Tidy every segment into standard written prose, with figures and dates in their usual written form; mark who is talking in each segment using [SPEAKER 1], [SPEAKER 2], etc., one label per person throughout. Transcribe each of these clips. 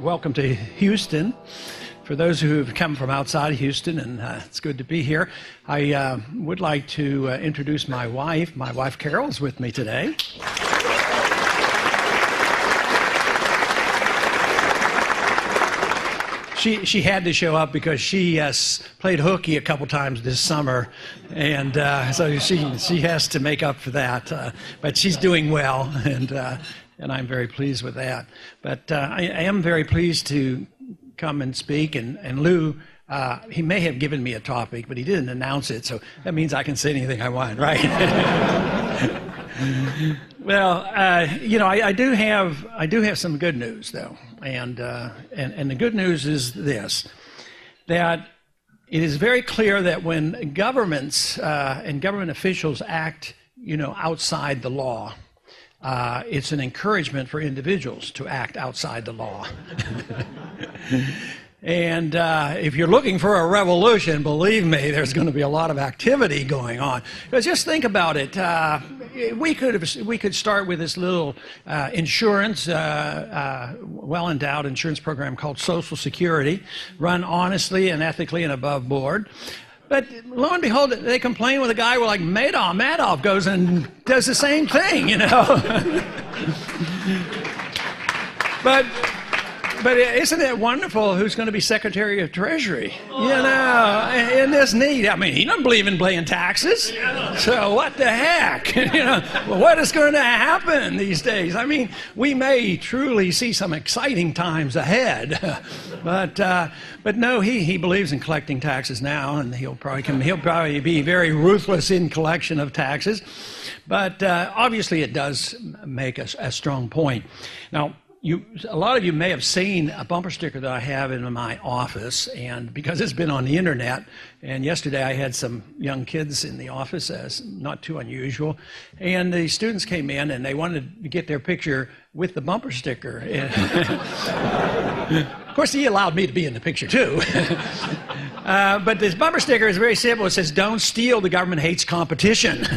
[SPEAKER 1] welcome to Houston. For those who have come from outside Houston, and it's good to be here, I would like to introduce my wife. My wife Carol is with me today. She had to show up because she played hooky a couple times this summer, and so she has to make up for that. But she's doing well, and I'm very pleased with that. But I am very pleased to come and speak, and Lou, he may have given me a topic, but he didn't announce it, so that means I can say anything I want, right? Well, I do have some good news though, and the good news is this: that it is very clear that when governments and government officials act, outside the law, it's an encouragement for individuals to act outside the law. And if you're looking for a revolution, believe me, there's going to be a lot of activity going on. Because just think about it. We could start with this little insurance, well-endowed insurance program called Social Security, run honestly and ethically and above board. But lo and behold, they complain with a guy like Madoff. Madoff goes and does the same thing, But isn't it wonderful who's going to be Secretary of Treasury? Isn't this neat? I mean, he doesn't believe in paying taxes. So what the heck? What is going to happen these days? I mean, we may truly see some exciting times ahead. But no, he believes in collecting taxes now, and he'll probably be very ruthless in collection of taxes. But obviously it does make a strong point. Now, a lot of you may have seen a bumper sticker that I have in my office, and because it's been on the internet, and yesterday I had some young kids in the office, not too unusual, and the students came in and they wanted to get their picture with the bumper sticker. Of course, he allowed me to be in the picture too. But this bumper sticker is very simple. It says, "Don't steal, the government hates competition."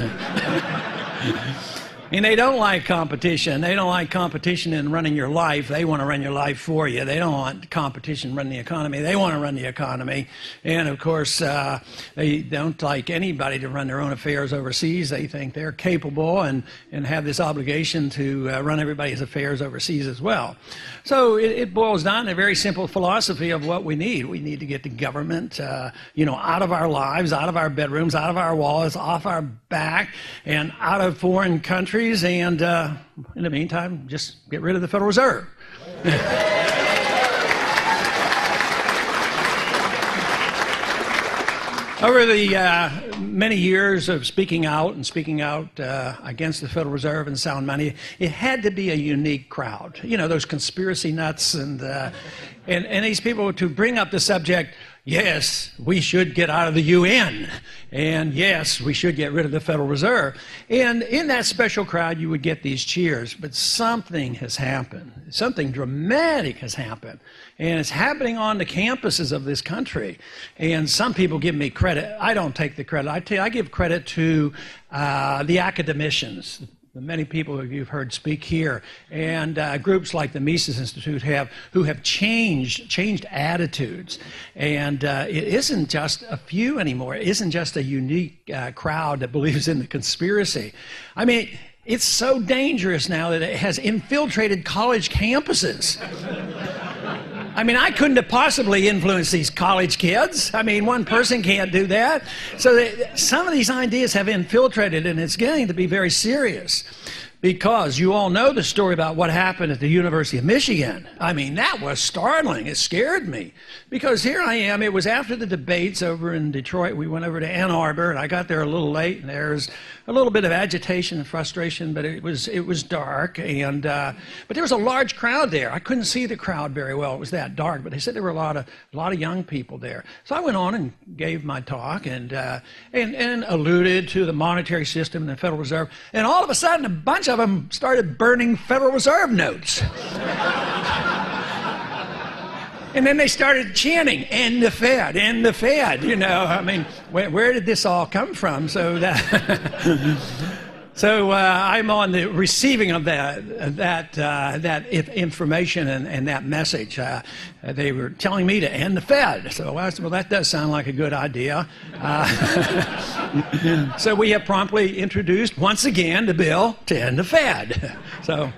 [SPEAKER 1] And they don't like competition. They don't like competition in running your life. They want to run your life for you. They don't want competition running the economy. They want to run the economy. And of course, they don't like anybody to run their own affairs overseas. They think they're capable and have this obligation to run everybody's affairs overseas as well. So it boils down to a very simple philosophy of what we need. We need to get the government, out of our lives, out of our bedrooms, out of our walls, off our back, and out of foreign countries. And in the meantime, just get rid of the Federal Reserve. Over the many years of speaking out against the Federal Reserve and sound money, it had to be a unique crowd. Those conspiracy nuts and these people to bring up the subject. Yes, we should get out of the UN, and yes, we should get rid of the Federal Reserve. And in that special crowd, you would get these cheers, but something has happened. Something dramatic has happened, and it's happening on the campuses of this country. And some people give me credit. I don't take the credit. I give credit to the academicians, the many people who you've heard speak here, and groups like the Mises Institute who have changed attitudes. And it isn't just a few anymore. It isn't just a unique crowd that believes in the conspiracy. I mean, it's so dangerous now that it has infiltrated college campuses. I mean, I couldn't have possibly influenced these college kids. I mean, one person can't do that. So some of these ideas have infiltrated, and it's getting to be very serious. Because you all know the story about what happened at the University of Michigan. I mean, that was startling. It scared me. Because here I am. It was after the debates over in Detroit. We went over to Ann Arbor, and I got there a little late, and there was a little bit of agitation and frustration, but it was dark. And but there was a large crowd there. I couldn't see the crowd very well. It was that dark. But they said there were a lot of young people there. So I went on and gave my talk and alluded to the monetary system and the Federal Reserve. And all of a sudden, a bunch of them started burning Federal Reserve notes. And then they started chanting, "End the Fed, end the Fed." I mean, where did this all come from? So that So I'm on the receiving of that information and that message. They were telling me to end the Fed. So I said, well, that does sound like a good idea. So we have promptly introduced once again the bill to end the Fed. So.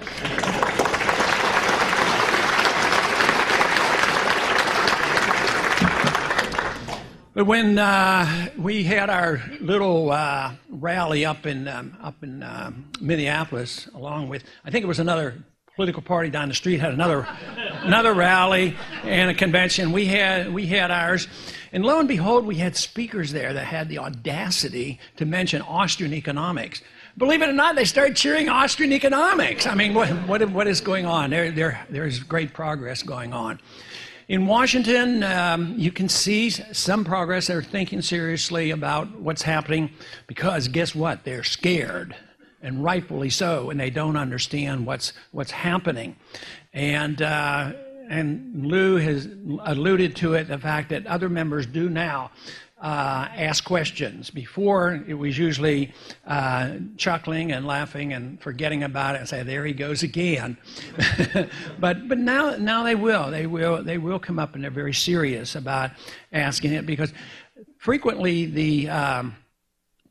[SPEAKER 1] But when we had our little rally up in Minneapolis, along with, I think it was another political party down the street had another rally and a convention. We had ours, and lo and behold, we had speakers there that had the audacity to mention Austrian economics. Believe it or not, they started cheering Austrian economics. I mean, what is going on? There's great progress going on. In Washington, you can see some progress. They're thinking seriously about what's happening because guess what? They're scared, and rightfully so, and they don't understand what's happening. And Lou has alluded to it, the fact that other members do now ask questions. Before, it was usually chuckling and laughing and forgetting about it and say, there he goes again. but now they will come up, and they're very serious about asking it, because frequently the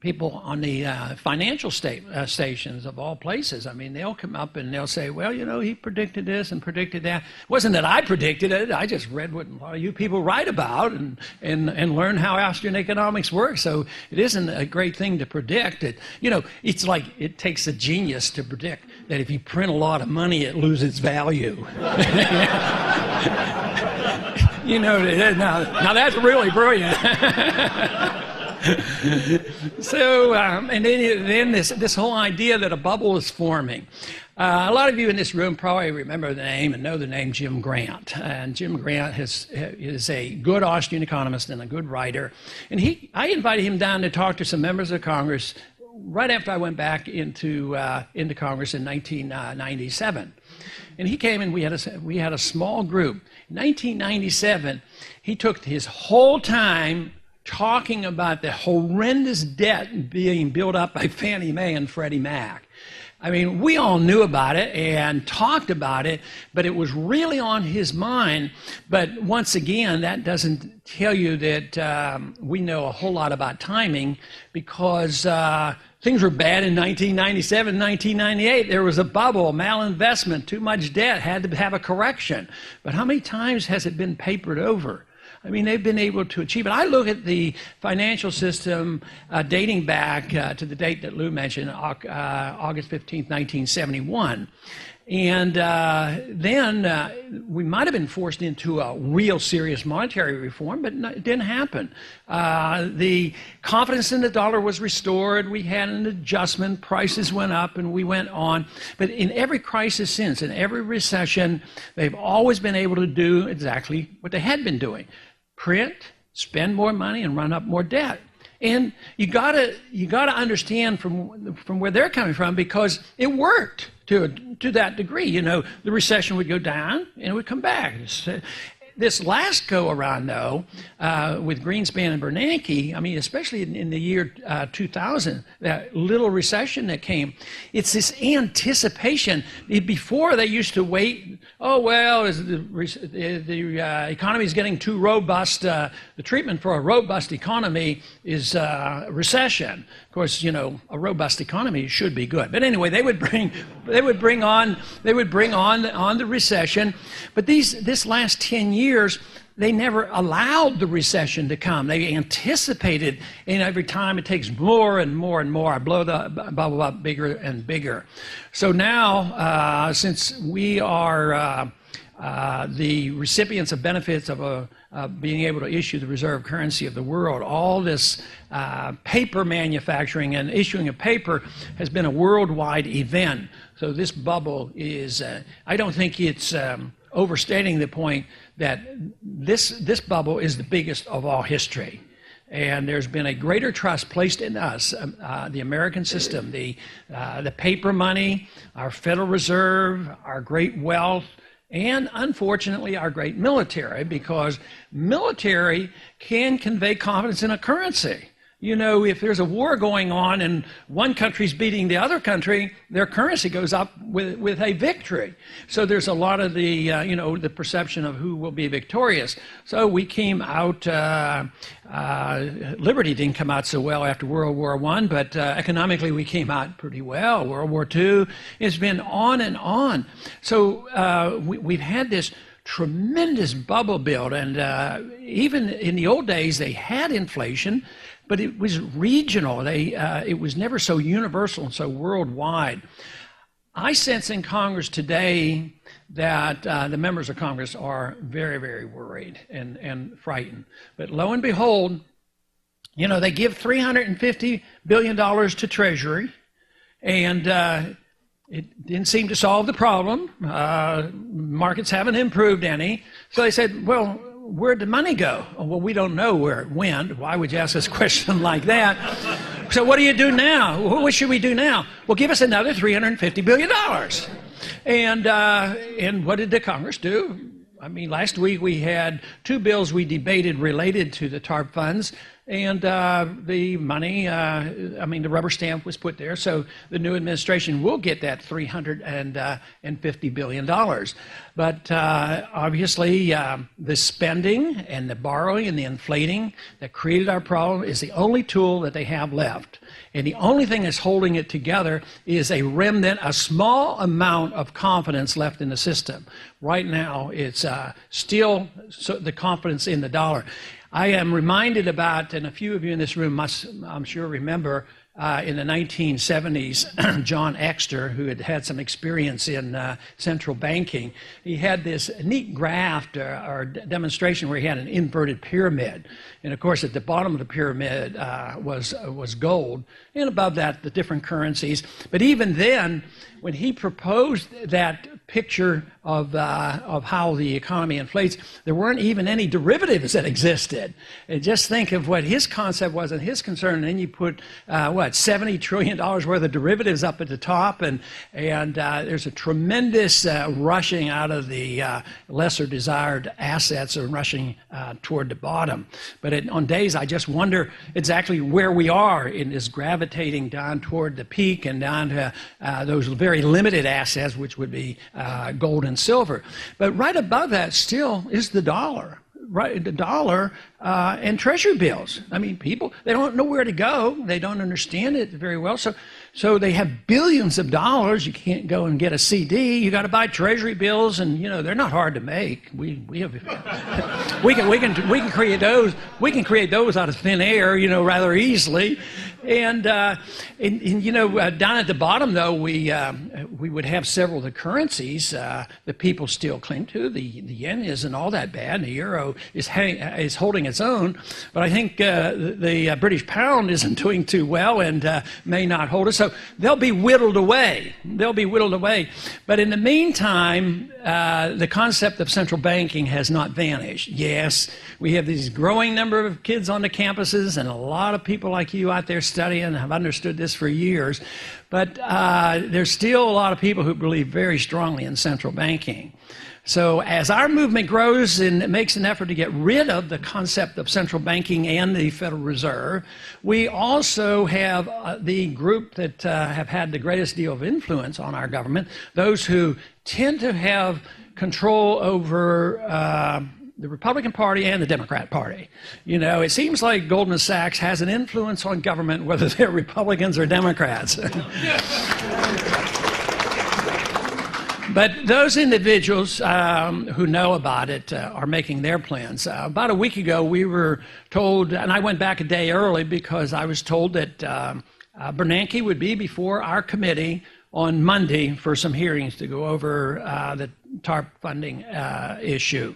[SPEAKER 1] people on the financial stations of all places, I mean, they'll come up and they'll say, well, you know, he predicted this and predicted that. It wasn't that I predicted it. I just read what a lot of you people write about and learn how Austrian economics works. So it isn't a great thing to predict. It's like it takes a genius to predict that if you print a lot of money, it loses value. Now that's really brilliant. So, and then this whole idea that a bubble is forming. A lot of you in this room probably remember the name and know the name Jim Grant. And Jim Grant is a good Austrian economist and a good writer. And I invited him down to talk to some members of Congress right after I went back into Congress in 1997. And he came and we had a small group. In 1997, he took his whole time talking about the horrendous debt being built up by Fannie Mae and Freddie Mac. I mean, we all knew about it and talked about it, but it was really on his mind. But once again, that doesn't tell you that we know a whole lot about timing, because things were bad in 1997, 1998. There was a bubble, malinvestment, too much debt, had to have a correction. But how many times has it been papered over? I mean, they've been able to achieve it. I look at the financial system dating back to the date that Lou mentioned, August 15th, 1971. And then we might have been forced into a real serious monetary reform, but it didn't happen. The confidence in the dollar was restored. We had an adjustment. Prices went up, and we went on. But in every crisis since, in every recession, they've always been able to do exactly what they had been doing. Print, spend more money, and run up more debt. And you gotta understand from where they're coming from, because it worked to that degree. You know, the recession would go down and it would come back. This last go around, though, with Greenspan and Bernanke, I mean, especially in the year 2000, that little recession that came, it's this anticipation. Before, they used to wait. Oh, well, the economy is getting too robust. The treatment for a robust economy is recession. Of course, you know, a robust economy should be good. But anyway, they would bring on the recession. But this last 10 years, they never allowed the recession to come. They anticipated, and every time it takes more and more and more. I blow the bubble up bigger and bigger. So now, since we are the recipients of benefits of being able to issue the reserve currency of the world, all this paper manufacturing and issuing of paper has been a worldwide event. So this bubble is, I don't think it's overstating the point that this bubble is the biggest of all history. And there's been a greater trust placed in us, the American system, the paper money, our Federal Reserve, our great wealth, and unfortunately our great military, because military can convey confidence in a currency. You know, if there's a war going on and one country's beating the other country, their currency goes up with a victory. So there's a lot of the, you know, the perception of who will be victorious. So we came out, liberty didn't come out so well after World War I, but economically we came out pretty well. World War II has been on and on. So we've had this tremendous bubble build, and even in the old days they had inflation, but it was regional. It was never so universal and so worldwide. I sense in Congress today that the members of Congress are very, very worried and frightened. But lo and behold, you know, they give $350 billion to Treasury, and it didn't seem to solve the problem. Markets haven't improved any. So they said, well, where'd the money go? Oh, well, we don't know where it went. Why would you ask us a question like that? So what do you do now? What should we do now? Well, give us another $350 billion. And what did the Congress do? I mean, last week we had two bills we debated related to the TARP funds, and the money, I mean, the rubber stamp was put there, so the new administration will get that $350 billion. But obviously, the spending and the borrowing and the inflating that created our problem is the only tool that they have left. And the only thing that's holding it together is a remnant, a small amount of confidence left in the system. Right now, it's still the confidence in the dollar. I am reminded about, and a few of you in this room must, I'm sure, remember, in the 1970s, John Exter, who had had some experience in central banking, he had this neat graph or demonstration where he had an inverted pyramid. And of course, at the bottom of the pyramid was gold, and above that, the different currencies. But even then, when he proposed that picture of how the economy inflates, there weren't even any derivatives that existed. And just think of what his concept was and his concern, and then you put, $70 trillion worth of derivatives up at the top, and there's a tremendous rushing out of the lesser desired assets and rushing toward the bottom. But on days, I just wonder exactly where we are in this gravitating down toward the peak and down to those very limited assets, which would be gold and silver. But right above that still is the dollar. Right, the dollar and treasury bills. I mean, people, they don't know where to go. They don't understand it very well. So they have billions of dollars. You can't go and get a CD. You got to buy treasury bills, and you know they're not hard to make. We can create those. We can create those out of thin air, you know, rather easily. And you know, down at the bottom, though, we would have several of the currencies that people still cling to. The yen isn't all that bad. The euro is holding its own. But I think the British pound isn't doing too well and may not hold us. So they'll be whittled away. They'll be whittled away. But in the meantime, the concept of central banking has not vanished. Yes, we have these growing number of kids on the campuses, and a lot of people like you out there studying have understood this for years. But there's still a lot of people who believe very strongly in central banking. So as our movement grows and makes an effort to get rid of the concept of central banking and the Federal Reserve, we also have the group that have had the greatest deal of influence on our government, those who tend to have control over the Republican Party and the Democrat Party. You know, it seems like Goldman Sachs has an influence on government, whether they're Republicans or Democrats. But those individuals who know about it are making their plans. About a week ago, we were told, and I went back a day early because I was told that Bernanke would be before our committee on Monday for some hearings to go over the TARP funding issue.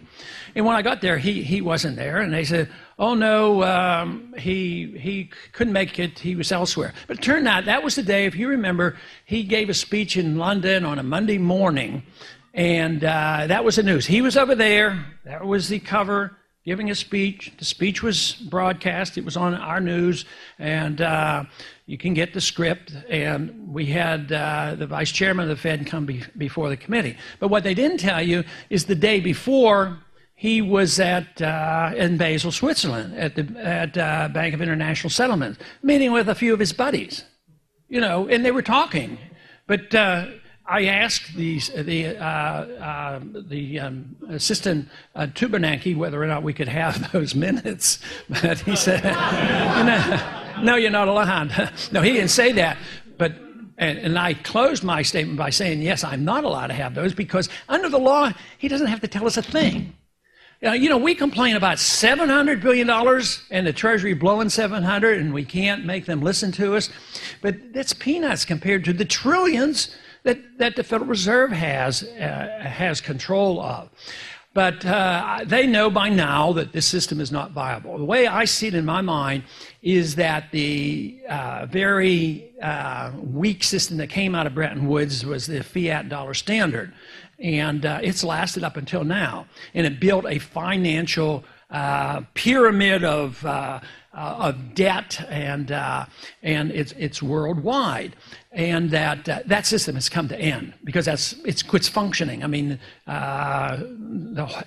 [SPEAKER 1] And when I got there, he wasn't there, and they said, oh no, he couldn't make it, he was elsewhere. But it turned out that was the day, if you remember, he gave a speech in London on a Monday morning, and that was the news. He was over there, that was the cover, giving a speech. The speech was broadcast, it was on our news, and you can get the script, and we had the vice chairman of the Fed come before the committee. But what they didn't tell you is the day before, he was in Basel, Switzerland, at Bank of International Settlements, meeting with a few of his buddies, and they were talking. But I asked the assistant Tubernacki whether or not we could have those minutes, but he said, "No, you're not allowed." No, he didn't say that, but. And I closed my statement by saying, yes, I'm not allowed to have those because under the law, he doesn't have to tell us a thing. We complain about $700 billion and the Treasury blowing 700 and we can't make them listen to us. But that's peanuts compared to the trillions that the Federal Reserve has control of. But they know by now that this system is not viable. The way I see it in my mind is that the very weak system that came out of Bretton Woods was the fiat dollar standard. And it's lasted up until now. And it built a financial pyramid of debt, and it's worldwide. And that system has come to end because it quits functioning. I mean,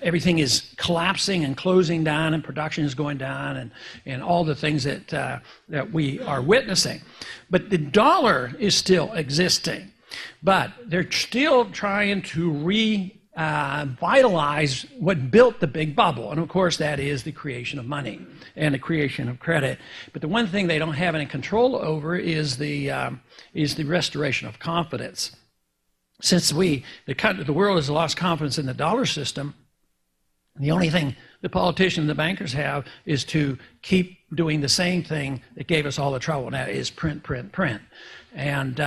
[SPEAKER 1] everything is collapsing and closing down, and production is going down, and all the things that we are witnessing. But the dollar is still existing. But they're still trying to revitalize what built the big bubble. And of course, that is the creation of money and the creation of credit. But the one thing they don't have any control over is the restoration of confidence. Since the world has lost confidence in the dollar system, the only thing the politicians and the bankers have is to keep doing the same thing that gave us all the trouble. And that is print, print, print. And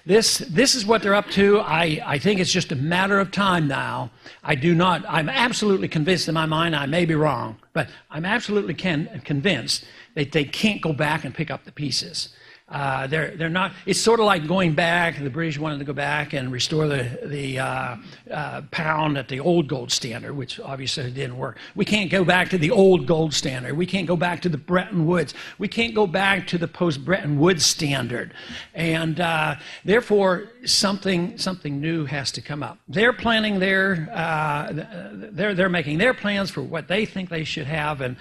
[SPEAKER 1] this is what they're up to. I think it's just a matter of time now. I'm absolutely convinced in my mind, I may be wrong, but I'm absolutely convinced that they can't go back and pick up the pieces. They're not. It's sort of like going back. The British wanted to go back and restore the pound at the old gold standard, which obviously didn't work. We can't go back to the old gold standard. We can't go back to the Bretton Woods. We can't go back to the post-Bretton Woods standard, and therefore something new has to come up. They're planning they're making their plans for what they think they should have, and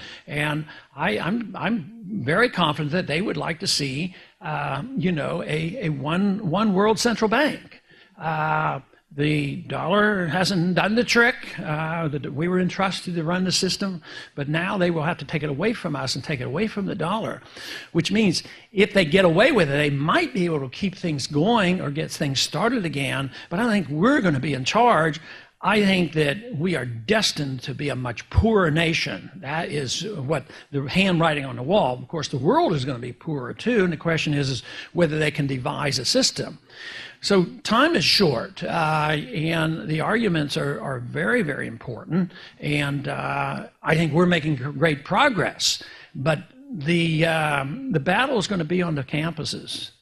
[SPEAKER 1] I'm very confident that they would like to see, a one world central bank. The dollar hasn't done the trick. We were entrusted to run the system, but now they will have to take it away from us and take it away from the dollar, which means if they get away with it, they might be able to keep things going or get things started again, but I don't think we're going to be in charge. I think that we are destined to be a much poorer nation. That is what the handwriting on the wall. Of course, the world is going to be poorer too, and the question is whether they can devise a system. So time is short, and the arguments are very, very important, and I think we're making great progress. But the battle is going to be on the campuses.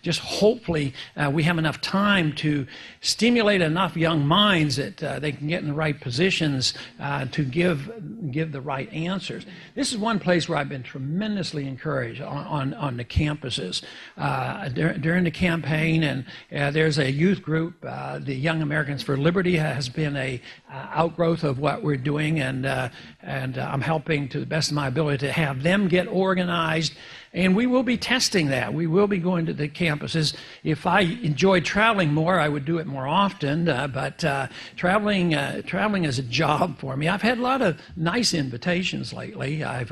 [SPEAKER 1] Just hopefully we have enough time to stimulate enough young minds that they can get in the right positions to give the right answers. This is one place where I've been tremendously encouraged on the campuses. During the campaign, and there's a youth group, the Young Americans for Liberty has been a outgrowth of what we're doing, and I'm helping to the best of my ability to have them get organized. And we will be testing that. We will be going to the campuses. If I enjoyed traveling more, I would do it more often. But traveling is a job for me. I've had a lot of nice invitations lately. I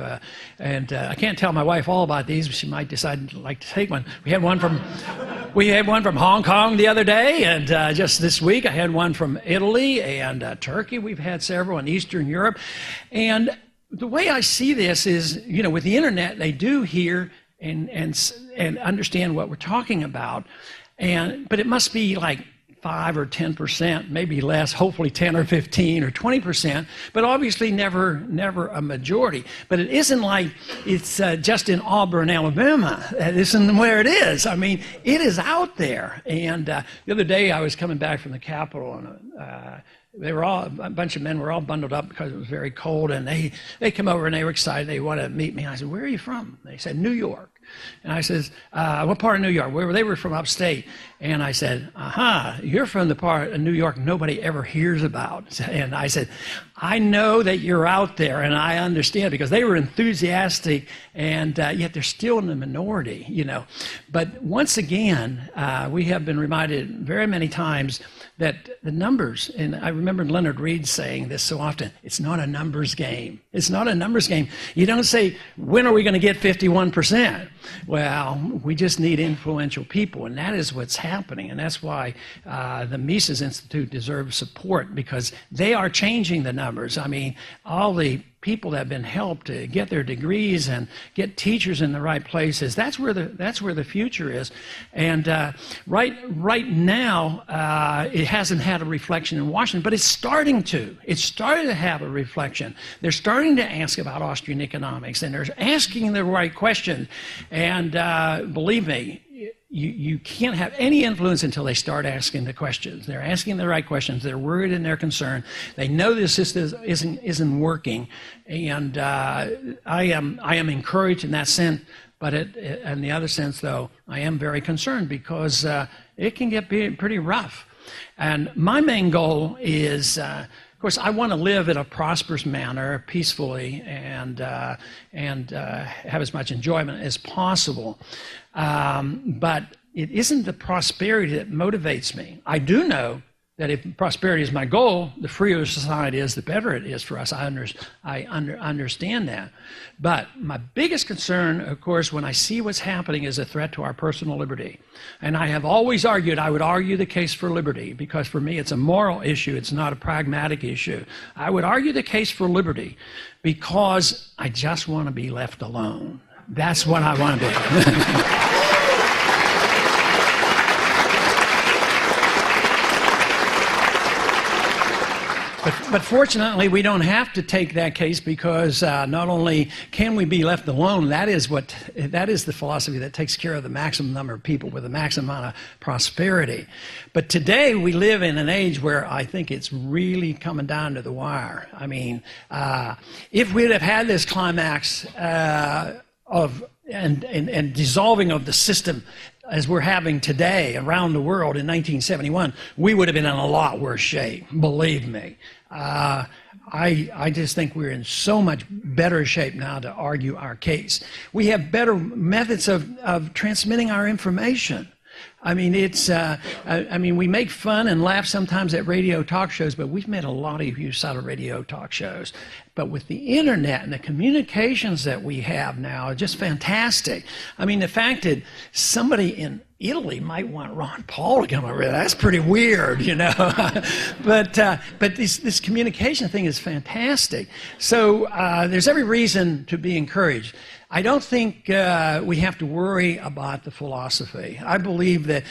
[SPEAKER 1] can't tell my wife all about these, but she might decide to like to take one. We had one from Hong Kong the other day, and just this week I had one from Italy and Turkey. We've had several in Eastern Europe, and the way I see this is, with the internet, they do hear and understand what we're talking about, but it must be like 5 or 10%, maybe less, hopefully 10 or 15 or 20%, but obviously never a majority. But it isn't like it's just in Auburn, Alabama. That isn't where it is. I mean, it is out there. And the other day I was coming back from the Capitol, and They were all, a bunch of men were all bundled up because it was very cold, and they come over and they were excited. They wanted to meet me. I said, "Where are you from?" They said, "New York." And I says, "What part of New York?" They were from upstate. And I said, "Aha, you're from the part of New York nobody ever hears about." And I said, "I know that you're out there, and I understand," because they were enthusiastic, and yet they're still in the minority, you know. But once again, we have been reminded very many times that the numbers, and I remember Leonard Reed saying this so often, it's not a numbers game. It's not a numbers game. You don't say, when are we going to get 51%? Well, we just need influential people, and that is what's happening, and that's why the Mises Institute deserves support, because they are changing the numbers. I mean, all the people that have been helped to get their degrees and get teachers in the right places, that's where the future is. And right now, it hasn't had a reflection in Washington, but it's starting to. It's starting to have a reflection. They're starting to ask about Austrian economics, and they're asking the right question. And believe me, you can't have any influence until they start asking the questions. They're asking the right questions. They're worried and they're concerned. They know this isn't working, and I am encouraged in that sense. But in the other sense, though, I am very concerned, because it can get pretty rough. And my main goal is, of course, I want to live in a prosperous manner, peacefully, and have as much enjoyment as possible. But it isn't the prosperity that motivates me. I do know that if prosperity is my goal, the freer society is, the better it is for us. I understand that. But my biggest concern, of course, when I see what's happening, is a threat to our personal liberty. And I have always argued, I would argue the case for liberty, because for me it's a moral issue, it's not a pragmatic issue. I would argue the case for liberty because I just want to be left alone. That's what I want to be. But fortunately, we don't have to take that case, because not only can we be left alone, that is the philosophy that takes care of the maximum number of people with the maximum amount of prosperity. But today we live in an age where I think it's really coming down to the wire. I mean, if we'd have had this climax of dissolving of the system as we're having today around the world in 1971, we would have been in a lot worse shape, believe me. I just think we're in so much better shape now to argue our case. We have better methods of transmitting our information. I mean, we make fun and laugh sometimes at radio talk shows, but we've made a lot of use out of radio talk shows. But with the internet and the communications that we have now are just fantastic. I mean, the fact that somebody in Italy might want Ron Paul to come over there, that's pretty weird, you know. but this communication thing is fantastic. So there's every reason to be encouraged. I don't think we have to worry about the philosophy. I believe that,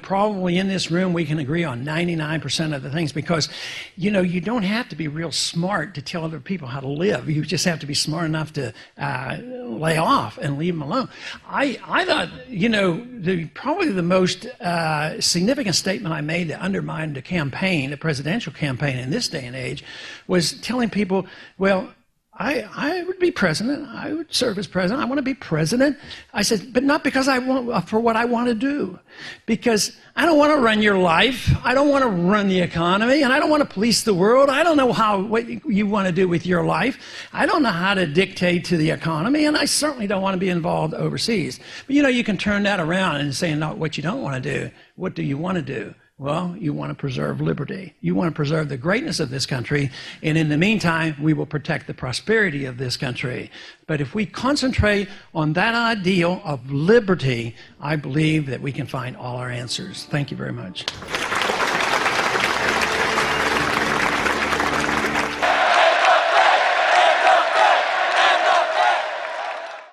[SPEAKER 1] probably in this room we can agree on 99% of the things, because, you don't have to be real smart to tell other people how to live. You just have to be smart enough to lay off and leave them alone. I thought, probably the most significant statement I made that undermined the presidential campaign in this day and age, was telling people, well, I would be president. I would serve as president. I want to be president. I said, but not because I want, for what I want to do. Because I don't want to run your life. I don't want to run the economy, and I don't want to police the world. I don't know what you want to do with your life. I don't know how to dictate to the economy, and I certainly don't want to be involved overseas. But you can turn that around and say, not what you don't want to do. What do you want to do? Well, you want to preserve liberty. You want to preserve the greatness of this country, and in the meantime, we will protect the prosperity of this country. But if we concentrate on that ideal of liberty, I believe that we can find all our answers. Thank you very much.